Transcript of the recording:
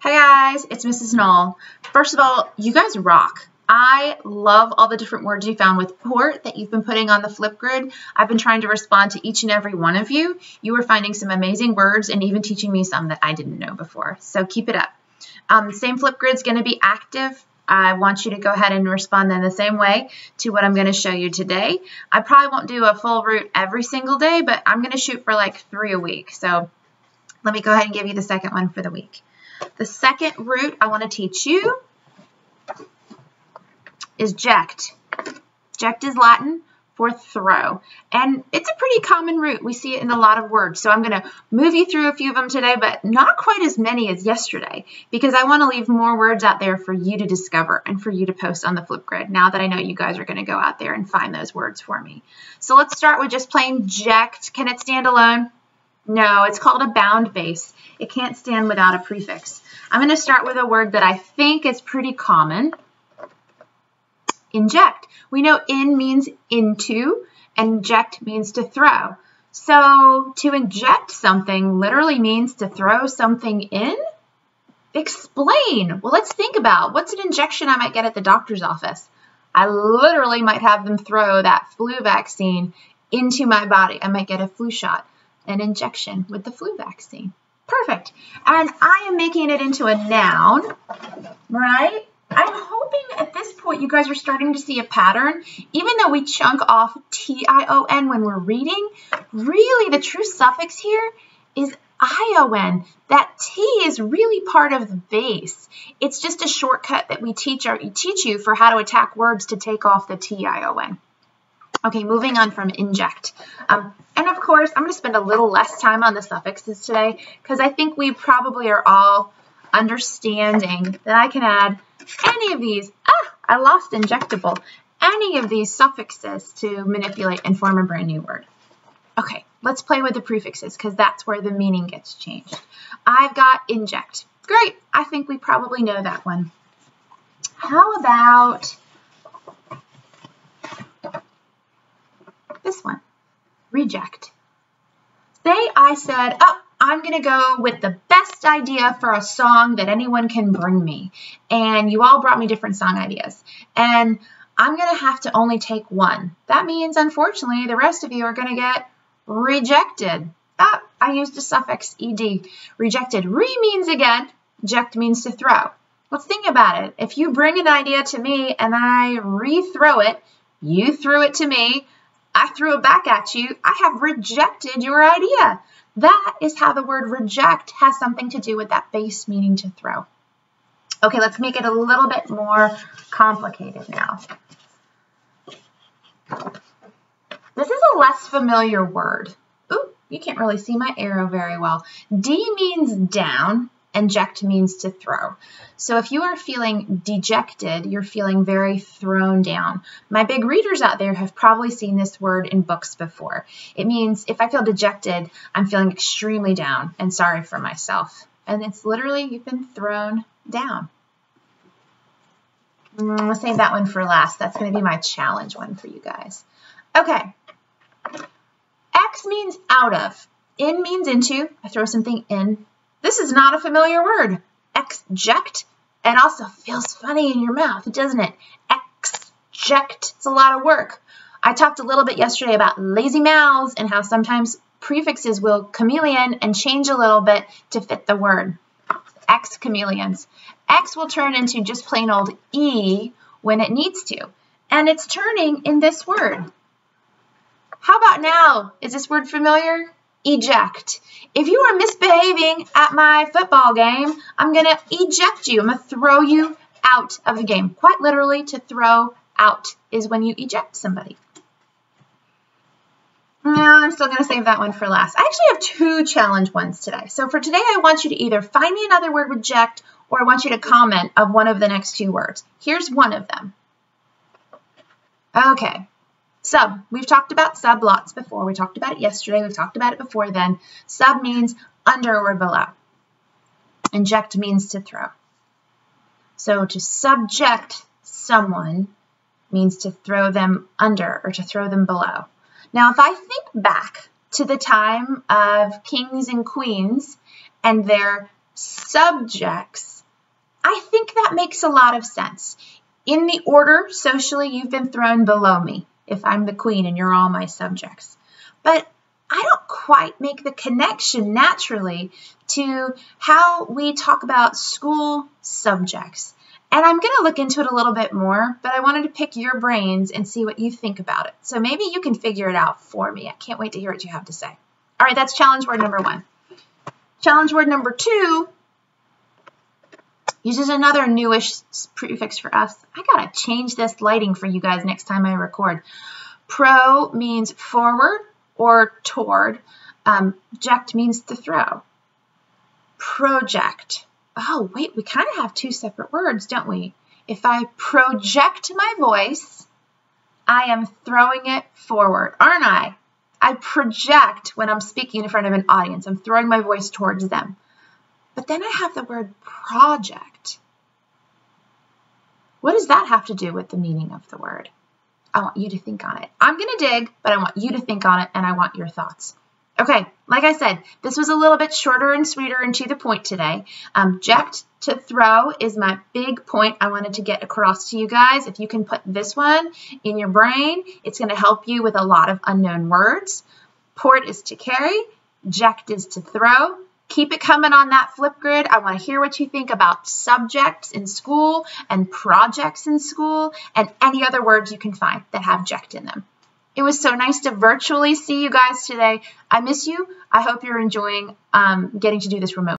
Hey guys, it's Mrs. Null. First of all, you guys rock. I love all the different words you found with port that you've been putting on the flip grid. I've been trying to respond to each and every one of you. You are finding some amazing words and even teaching me some that I didn't know before. So keep it up. Same flip grid is going to be active. I want you to go ahead and respond in the same way to what I'm going to show you today. I probably won't do a full root every single day, but I'm going to shoot for like 3 a week. So let me go ahead and give you the second one for the week. The second root I want to teach you is Ject. Ject is Latin for throw, and it's a pretty common root. We see it in a lot of words, so I'm going to move you through a few of them today, but not quite as many as yesterday, because I want to leave more words out there for you to discover and for you to post on the flip grid now that I know you guys are going to go out there and find those words for me. So let's start with just plain Ject. Can it stand alone? No, it's called a bound base. It can't stand without a prefix. I'm going to start with a word that I think is pretty common. Inject. We know in means into and ject means to throw. So to inject something literally means to throw something in? Explain. Well, let's think about what's an injection I might get at the doctor's office. I literally might have them throw that flu vaccine into my body. I might get a flu shot. An injection with the flu vaccine. Perfect. And I am making it into a noun, right? I'm hoping at this point you guys are starting to see a pattern. Even though we chunk off T-I-O-N when we're reading, really the true suffix here is I-O-N. That T is really part of the base. It's just a shortcut that we teach you for how to attack words to take off the T-I-O-N. Okay, moving on from inject. And of course, I'm going to spend a little less time on the suffixes today because I think we probably are all understanding that I can add any of these. I lost injectable. Any of these suffixes to manipulate and form a brand new word. Okay, let's play with the prefixes because that's where the meaning gets changed. I've got inject. Great. I think we probably know that one. How about this one? Reject. Say I said, I'm going to go with the best idea for a song that anyone can bring me. And you all brought me different song ideas. And I'm going to have to only take one. That means, unfortunately, the rest of you are going to get rejected. I used a suffix, ed. Rejected. Re means again. Ject means to throw. Let's think about it. If you bring an idea to me and I re-throw it, you threw it to me, I threw it back at you, I have rejected your idea. That is how the word reject has something to do with that base meaning to throw. Okay, let's make it a little bit more complicated now. This is a less familiar word. Ooh, you can't really see my arrow very well. D means down and ject means to throw. So if you are feeling dejected, you're feeling very thrown down. My big readers out there have probably seen this word in books before. It means if I feel dejected, I'm feeling extremely down and sorry for myself. And it's literally you've been thrown down. I'll save that one for last. That's going to be my challenge one for you guys. Okay. X means out of. In means into. I throw something in. This is not a familiar word. Exject. It also feels funny in your mouth, doesn't it? Exject. It's a lot of work. I talked a little bit yesterday about lazy mouths and how sometimes prefixes will chameleon and change a little bit to fit the word. X chameleons. X will turn into just plain old E when it needs to. And it's turning in this word. How about now? Is this word familiar? Eject. If you are misbehaving at my football game, I'm going to eject you. I'm going to throw you out of the game. Quite literally, to throw out is when you eject somebody. No, I'm still going to save that one for last. I actually have 2 challenge ones today. So for today, I want you to either find me another word with ject or I want you to comment of one of the next 2 words. Here's one of them. Okay. Sub. We've talked about sub lots before. We talked about it yesterday. We've talked about it before then. Sub means under or below. Inject means to throw. So to subject someone means to throw them under or to throw them below. Now, if I think back to the time of kings and queens and their subjects, I think that makes a lot of sense. In the order, socially, you've been thrown below me if I'm the queen and you're all my subjects. But I don't quite make the connection naturally to how we talk about school subjects. And I'm going to look into it a little bit more, but I wanted to pick your brains and see what you think about it. So maybe you can figure it out for me. I can't wait to hear what you have to say. All right, that's challenge word number 1. Challenge word number 2 uses another newish prefix for us. I got to change this lighting for you guys next time I record. Pro means forward or toward. Ject means to throw. Project. Oh, wait, we kind of have 2 separate words, don't we? If I project my voice, I am throwing it forward, aren't I? I project when I'm speaking in front of an audience. I'm throwing my voice towards them. But then I have the word project. What does that have to do with the meaning of the word? I want you to think on it. I'm going to dig, but I want you to think on it, and I want your thoughts. Okay, like I said, this was a little bit shorter and sweeter and to the point today. Ject, to throw, is my big point I wanted to get across to you guys. If you can put this one in your brain, it's going to help you with a lot of unknown words. Port is to carry. Ject is to throw. Keep it coming on that flip grid. I want to hear what you think about subjects in school and projects in school and any other words you can find that have ject in them. It was so nice to virtually see you guys today. I miss you. I hope you're enjoying getting to do this remote.